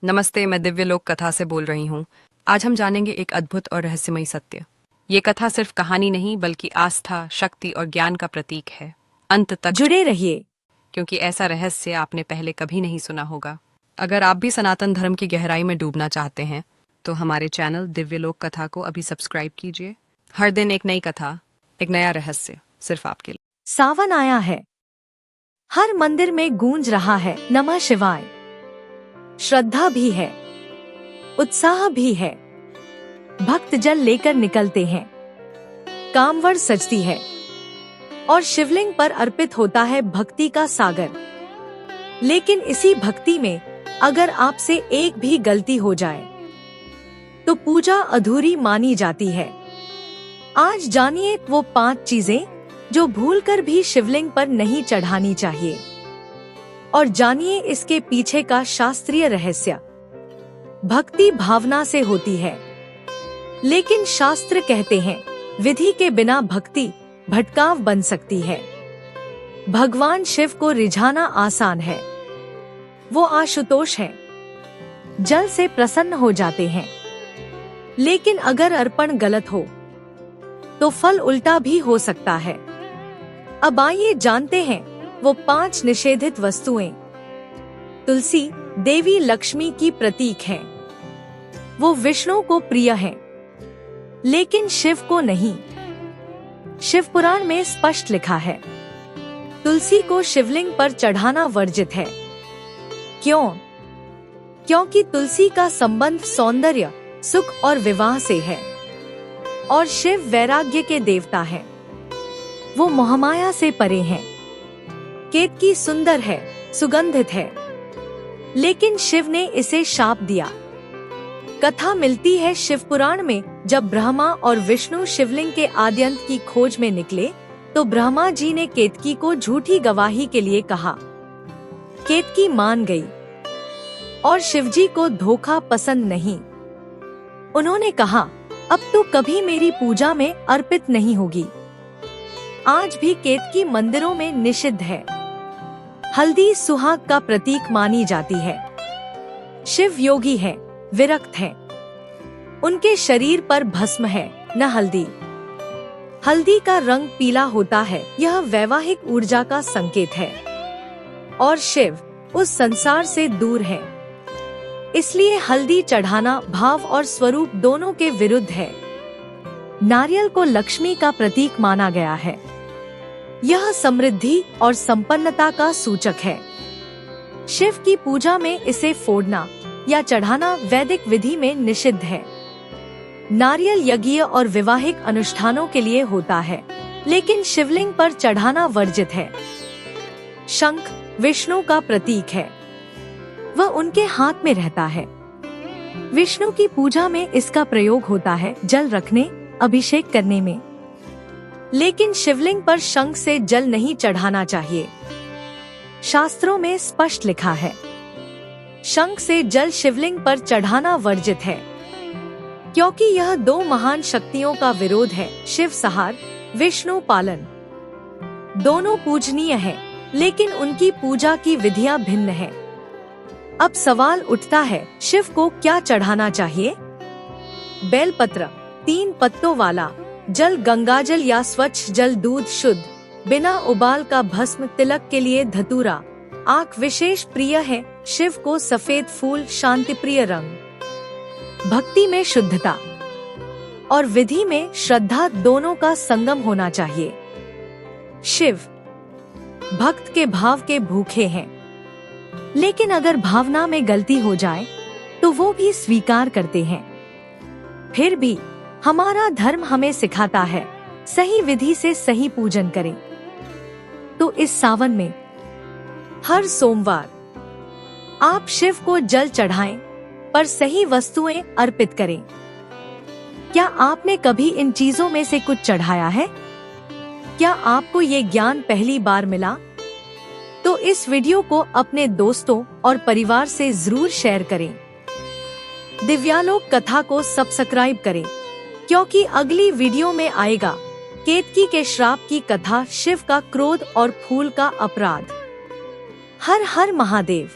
नमस्ते, मैं दिव्य लोक कथा से बोल रही हूँ। आज हम जानेंगे एक अद्भुत और रहस्यमयी सत्य। ये कथा सिर्फ कहानी नहीं बल्कि आस्था, शक्ति और ज्ञान का प्रतीक है। अंत तक जुड़े रहिए, क्योंकि ऐसा रहस्य आपने पहले कभी नहीं सुना होगा। अगर आप भी सनातन धर्म की गहराई में डूबना चाहते हैं तो हमारे चैनल दिव्य लोक कथा को अभी सब्सक्राइब कीजिए। हर दिन एक नई कथा, एक नया रहस्य, सिर्फ आपके लिए। सावन आया है। हर मंदिर में गूंज रहा है नमः शिवाय। श्रद्धा भी है, उत्साह भी है। भक्त जल लेकर निकलते हैं, कांवड़ सजती है और शिवलिंग पर अर्पित होता है भक्ति का सागर। लेकिन इसी भक्ति में अगर आपसे एक भी गलती हो जाए तो पूजा अधूरी मानी जाती है। आज जानिए वो 5 चीजें जो भूलकर भी शिवलिंग पर नहीं चढ़ानी चाहिए, और जानिए इसके पीछे का शास्त्रीय रहस्य। भक्ति भावना से होती है, लेकिन शास्त्र कहते हैं विधि के बिना भक्ति भटकाव बन सकती है। भगवान शिव को रिझाना आसान है, वो आशुतोष है, जल से प्रसन्न हो जाते हैं। लेकिन अगर अर्पण गलत हो तो फल उल्टा भी हो सकता है। अब आइए जानते हैं वो 5 निषेधित वस्तुएं। तुलसी देवी लक्ष्मी की प्रतीक है। वो विष्णु को प्रिय है, लेकिन शिव को नहीं। शिव पुराण में स्पष्ट लिखा है तुलसी को शिवलिंग पर चढ़ाना वर्जित है। क्यों? क्योंकि तुलसी का संबंध सौंदर्य, सुख और विवाह से है, और शिव वैराग्य के देवता हैं। वो मोहमाया से परे हैं। केतकी सुंदर है, सुगंधित है, लेकिन शिव ने इसे शाप दिया। कथा मिलती है शिव पुराण में, जब ब्रह्मा और विष्णु शिवलिंग के आद्यंत की खोज में निकले तो ब्रह्मा जी ने केतकी को झूठी गवाही के लिए कहा। केतकी मान गई, और शिवजी को धोखा पसंद नहीं। उन्होंने कहा, अब तू कभी मेरी पूजा में अर्पित नहीं होगी। आज भी केतकी मंदिरों में निषिद्ध है। हल्दी सुहाग का प्रतीक मानी जाती है। शिव योगी है, विरक्त है। उनके शरीर पर भस्म है, न हल्दी। हल्दी का रंग पीला होता है, यह वैवाहिक ऊर्जा का संकेत है, और शिव उस संसार से दूर है। इसलिए हल्दी चढ़ाना भाव और स्वरूप दोनों के विरुद्ध है। नारियल को लक्ष्मी का प्रतीक माना गया है। यह समृद्धि और संपन्नता का सूचक है। शिव की पूजा में इसे फोड़ना या चढ़ाना वैदिक विधि में निषिद्ध है। नारियल यज्ञ और विवाहिक अनुष्ठानों के लिए होता है, लेकिन शिवलिंग पर चढ़ाना वर्जित है। शंख विष्णु का प्रतीक है, वह उनके हाथ में रहता है। विष्णु की पूजा में इसका प्रयोग होता है जल रखने, अभिषेक करने में। लेकिन शिवलिंग पर शंख से जल नहीं चढ़ाना चाहिए। शास्त्रों में स्पष्ट लिखा है शंख से जल शिवलिंग पर चढ़ाना वर्जित है, क्योंकि यह 2 महान शक्तियों का विरोध है। शिव संहार, विष्णु पालन। दोनों पूजनीय हैं, लेकिन उनकी पूजा की विधियां भिन्न हैं। अब सवाल उठता है, शिव को क्या चढ़ाना चाहिए? बेलपत्र 3 पत्तों वाला जल, गंगाजल या स्वच्छ जल, दूध शुद्ध, बिना उबाल का भस्म, तिलक के लिए धतूरा। आँख विशेष प्रिय है शिव को, सफेद फूल शांति प्रिय रंग। भक्ति में शुद्धता और विधि में श्रद्धा दोनों का संगम होना चाहिए। शिव भक्त के भाव के भूखे हैं, लेकिन अगर भावना में गलती हो जाए तो वो भी स्वीकार करते हैं। फिर भी हमारा धर्म हमें सिखाता है सही विधि से सही पूजन करें। तो इस सावन में हर सोमवार आप शिव को जल चढ़ाएं, पर सही वस्तुएं अर्पित करें। क्या आपने कभी इन चीजों में से कुछ चढ़ाया है? क्या आपको ये ज्ञान पहली बार मिला? तो इस वीडियो को अपने दोस्तों और परिवार से जरूर शेयर करें। दिव्यालोक कथा को सब्सक्राइब करें, क्योंकि अगली वीडियो में आएगा केतकी के श्राप की कथा, शिव का क्रोध और फूल का अपराध। हर हर महादेव।